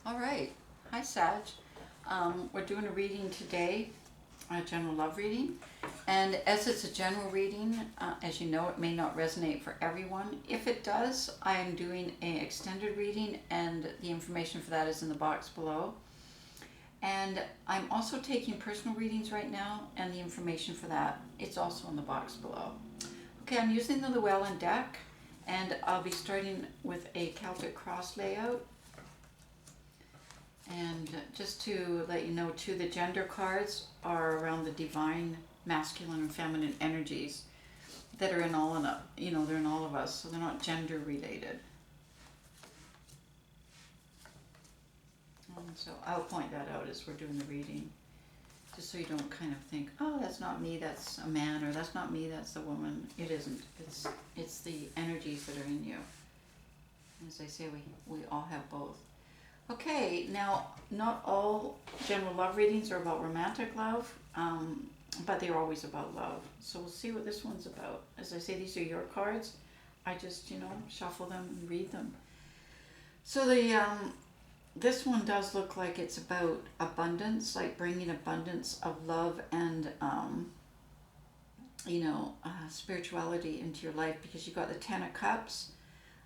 All right. Hi, Sag. We're doing a reading today, a general love reading. And as it's a general reading, as you know, it may not resonate for everyone. If it does, I am doing an extended reading, and the information for that is in the box below. And I'm also taking personal readings right now, and the information for that, it's also in the box below. Okay, I'm using the Llewellyn deck, and I'll be starting with a Celtic cross layout. And just to let you know too, the gender cards are around the divine masculine and feminine energies that are in all of they're in all of us, so they're not gender related. And so I'll point that out as we're doing the reading, just so you don't kind of think, oh, that's not me, that's a man, or that's not me, that's a woman. It isn't. It's the energies that are in you. As I say, we all have both. Okay, now not all general love readings are about romantic love, but they're always about love. So we'll see what this one's about. As I say, these are your cards. I just, shuffle them and read them. So this one does look like it's about abundance, like bringing abundance of love and, spirituality into your life, because you've got the Ten of Cups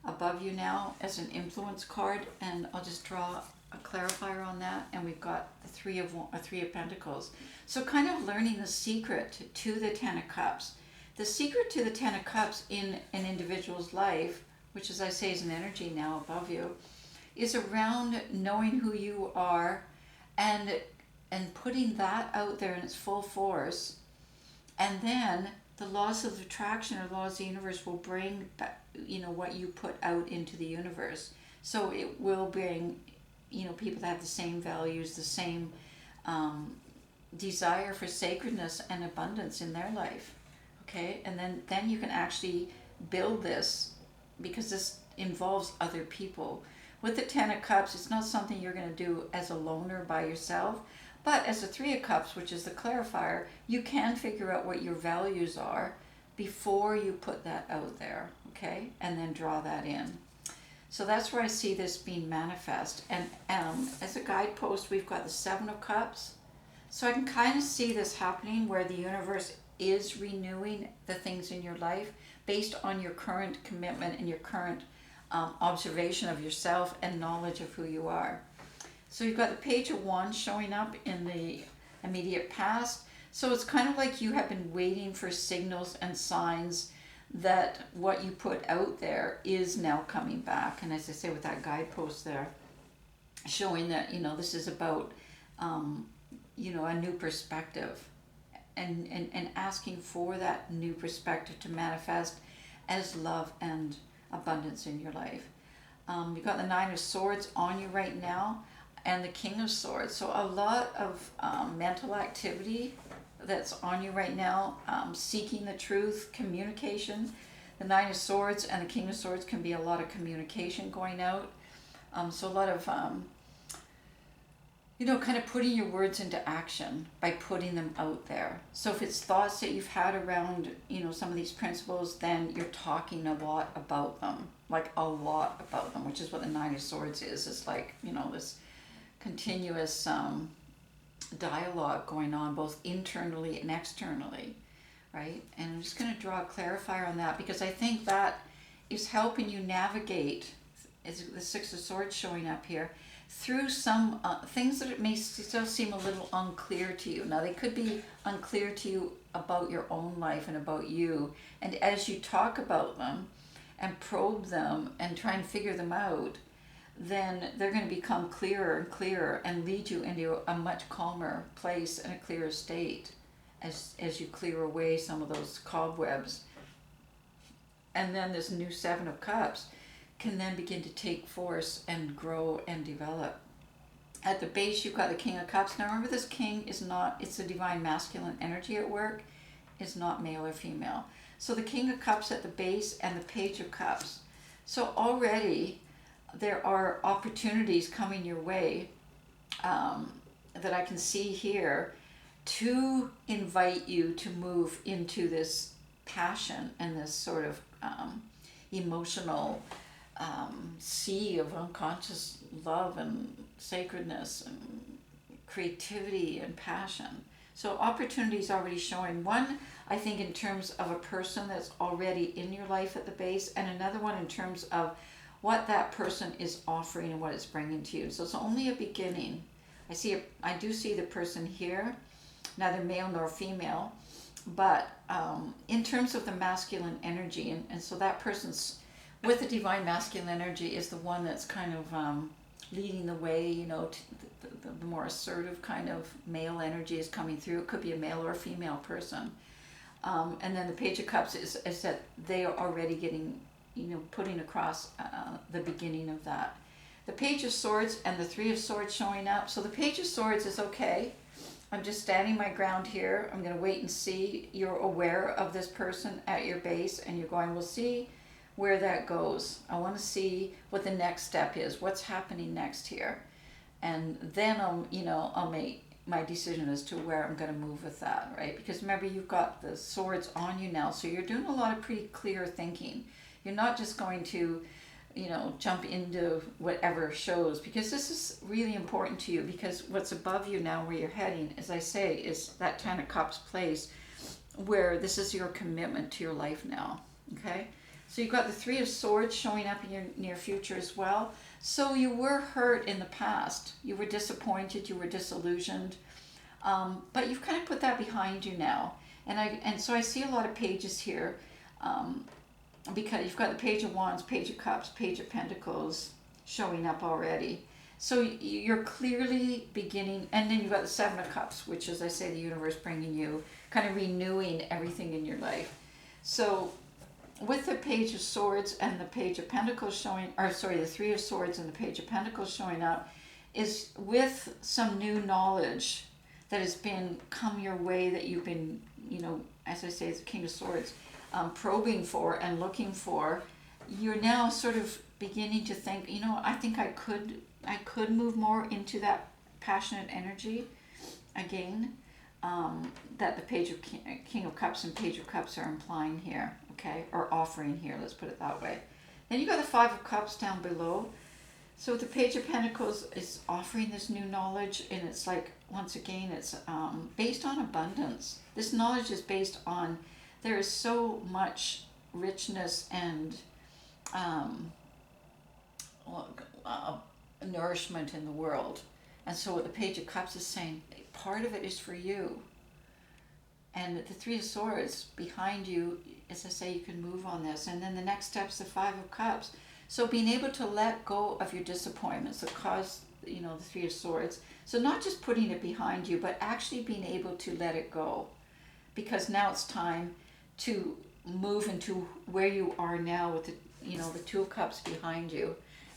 above you now as an influence card, and I'll just draw a clarifier on that. And we've got the Three of Pentacles. So kind of learning the secret to the Ten of Cups. The secret to the Ten of Cups in an individual's life, which as I say is an energy now above you, is around knowing who you are and putting that out there in its full force. And then the laws of attraction or laws of the universe will bring what you put out into the universe. So it will bring people that have the same values, the same desire for sacredness and abundance in their life. Okay, and then you can actually build this, because this involves other people. With the Ten of Cups, it's not something you're going to do as a loner by yourself. But as the Three of Cups, which is the clarifier, you can figure out what your values are before you put that out there, okay? And then draw that in. So that's where I see this being manifest. And as a guidepost, we've got the Seven of Cups. So I can kind of see this happening, where the universe is renewing the things in your life based on your current commitment and your current observation of yourself and knowledge of who you are. So you've got the Page of Wands showing up in the immediate past. So it's kind of like you have been waiting for signals and signs that what you put out there is now coming back. And as I say, with that guidepost there, showing that, this is about, a new perspective, and asking for that new perspective to manifest as love and abundance in your life. You've got the Nine of Swords on you right now, and the King of Swords. So a lot of mental activity that's on you right now, seeking the truth, communication. The Nine of Swords and the King of Swords can be a lot of communication going out. So a lot of, kind of putting your words into action by putting them out there. So if it's thoughts that you've had around, some of these principles, then you're talking a lot about them, like a lot about them, which is what the Nine of Swords is. It's like, this continuous dialogue going on both internally and externally, right? And I'm just going to draw a clarifier on that, because I think that is helping you navigate, is the Six of Swords showing up here, through some things that it may still seem a little unclear to you. Now, they could be unclear to you about your own life and about you, and as you talk about them and probe them and try and figure them out, then they're going to become clearer and clearer and lead you into a much calmer place and a clearer state as you clear away some of those cobwebs. And then this new Seven of Cups can then begin to take force and grow and develop. At the base, you've got the King of Cups. Now remember, this king is not, it's the divine masculine energy at work, is not male or female. So the King of Cups at the base and the Page of Cups. So already there are opportunities coming your way that I can see here to invite you to move into this passion and this sort of emotional sea of unconscious love and sacredness and creativity and passion. So opportunity is already showing. One, I think, in terms of a person that's already in your life at the base, and another one in terms of what that person is offering and what it's bringing to you. So it's only a beginning. I do see the person here, neither male nor female, but in terms of the masculine energy, and so that person's with the divine masculine energy is the one that's kind of leading the way, you know, the more assertive kind of male energy is coming through. It could be a male or a female person. And then the Page of Cups is that they are already getting, you know, putting across the beginning of that. The Page of Swords and the Three of Swords showing up. So the Page of Swords is okay. I'm just standing my ground here. I'm going to wait and see. You're aware of this person at your base and you're going, we'll see where that goes. I want to see what the next step is. What's happening next here? And then I'll make my decision as to where I'm going to move with that, right? Because remember, you've got the swords on you now, so you're doing a lot of pretty clear thinking. You're not just going to, you know, jump into whatever shows, because this is really important to you, because what's above you now where you're heading, as I say, is that Ten of Cups place where this is your commitment to your life now, okay? So you've got the Three of Swords showing up in your near future as well. So you were hurt in the past. You were disappointed. You were disillusioned. But you've kind of put that behind you now. And so I see a lot of pages here because you've got the Page of Wands, Page of Cups, Page of Pentacles showing up already. So you're clearly beginning, and then you've got the Seven of Cups, which, as I say, the universe bringing you, kind of renewing everything in your life. So with the Page of Swords and the Page of Pentacles showing, the Three of Swords and the Page of Pentacles showing up, is with some new knowledge that has been come your way that you've been, you know, as I say, it's the King of Swords, probing for and looking for. You're now sort of beginning to think, you know, I think I could move more into that passionate energy again, that the Page of King of Cups and Page of Cups are implying here, okay, or offering here, let's put it that way. Then you got the Five of Cups down below. So the Page of Pentacles is offering this new knowledge, and it's like, once again, it's based on abundance. This knowledge is based on, there is so much richness and nourishment in the world. And so what the Page of Cups is saying, part of it is for you. And the Three of Swords behind you, as I say, you can move on this. And then the next step's the Five of Cups. So being able to let go of your disappointments that caused, you know, the Three of Swords. So not just putting it behind you, but actually being able to let it go. Because now it's time to move into where you are now with the, you know, the Two of Cups behind you,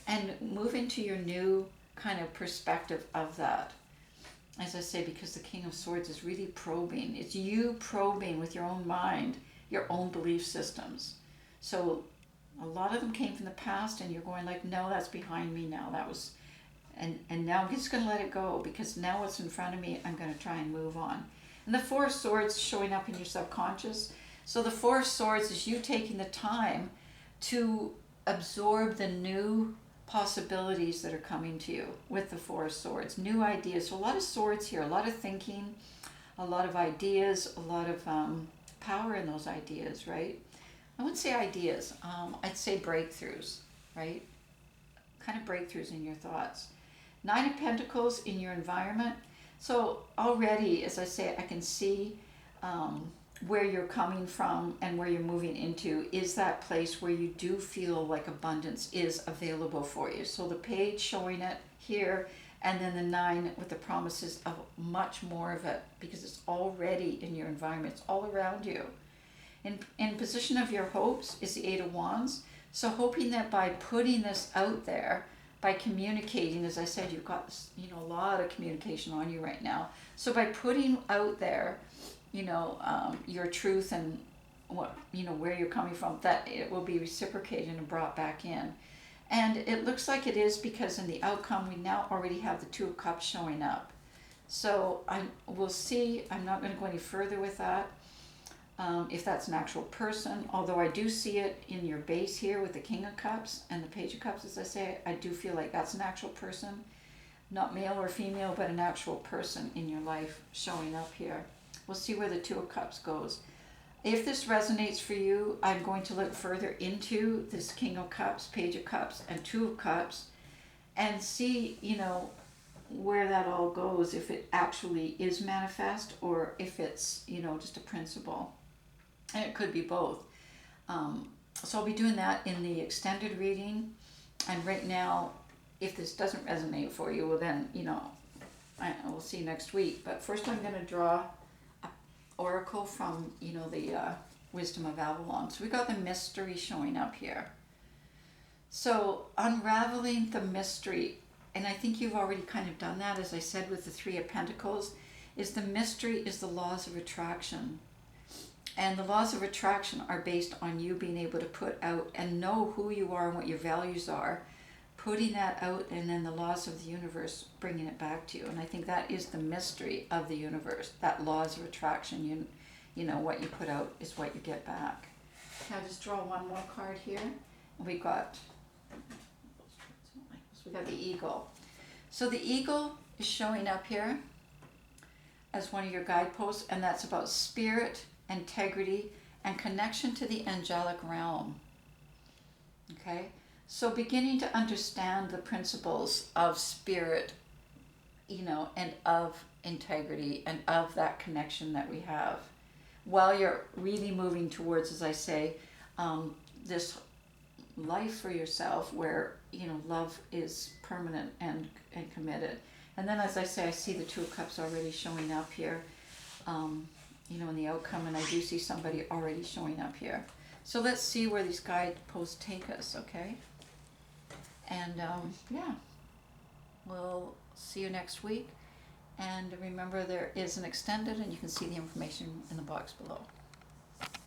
and move into your new kind of perspective of that. As I say, because the King of Swords is really probing. It's you probing with your own mind, your own belief systems. So a lot of them came from the past, and you're going like, no, that's behind me now. That was, and now I'm just going to let it go, because now what's in front of me, I'm going to try and move on. And the Four of Swords showing up in your subconscious. So the Four of Swords is you taking the time to absorb the new possibilities that are coming to you with the Four of Swords, new ideas. So a lot of swords here, a lot of thinking, a lot of ideas, a lot of power in those ideas, right? I wouldn't say ideas, I'd say breakthroughs, right? Kind of breakthroughs in your thoughts. Nine of Pentacles in your environment. So already, as I say, I can see where you're coming from and where you're moving into is that place where you do feel like abundance is available for you. So the page showing it here, and then the nine with the promises of much more of it, because it's already in your environment, it's all around you. In position of your hopes is the Eight of Wands. So hoping that by putting this out there, by communicating, as I said, you've got, you know, a lot of communication on you right now. So by putting out there, you know, your truth and what, you know, where you're coming from, that it will be reciprocated and brought back in. And it looks like it is, because in the outcome we now already have the Two of Cups showing up. So we'll see. I'm not going to go any further with that. If that's an actual person, although I do see it in your base here with the King of Cups and the Page of Cups, as I say, I do feel like that's an actual person. not male or female, but an actual person in your life showing up here. We'll see where the Two of Cups goes. If this resonates for you, I'm going to look further into this King of Cups, Page of Cups, and Two of Cups, and see, where that all goes, if it actually is manifest or if it's, just a principle. And it could be both. So I'll be doing that in the extended reading. And right now, if this doesn't resonate for you, well then, we'll see next week. But first I'm going to draw an oracle from, the Wisdom of Avalon. So we got the mystery showing up here. So unraveling the mystery, and I think you've already kind of done that, as I said with the Three of Pentacles, is the mystery is the laws of attraction. And the laws of attraction are based on you being able to put out and know who you are and what your values are, putting that out, and then the laws of the universe bringing it back to you. And I think that is the mystery of the universe, that laws of attraction. What you put out is what you get back. Okay, I'll just draw one more card here. We got the eagle. So the eagle is showing up here as one of your guideposts, and that's about spirit, integrity, and connection to the angelic realm. Okay, so beginning to understand the principles of spirit, and of integrity, and of that connection that we have, while you're really moving towards, as I say, this life for yourself where, love is permanent and committed. And then, as I say, I see the Two of Cups already showing up here, in the outcome, and I do see somebody already showing up here. So let's see where these guideposts take us, okay? And we'll see you next week. And remember, there is an extended, and you can see the information in the box below.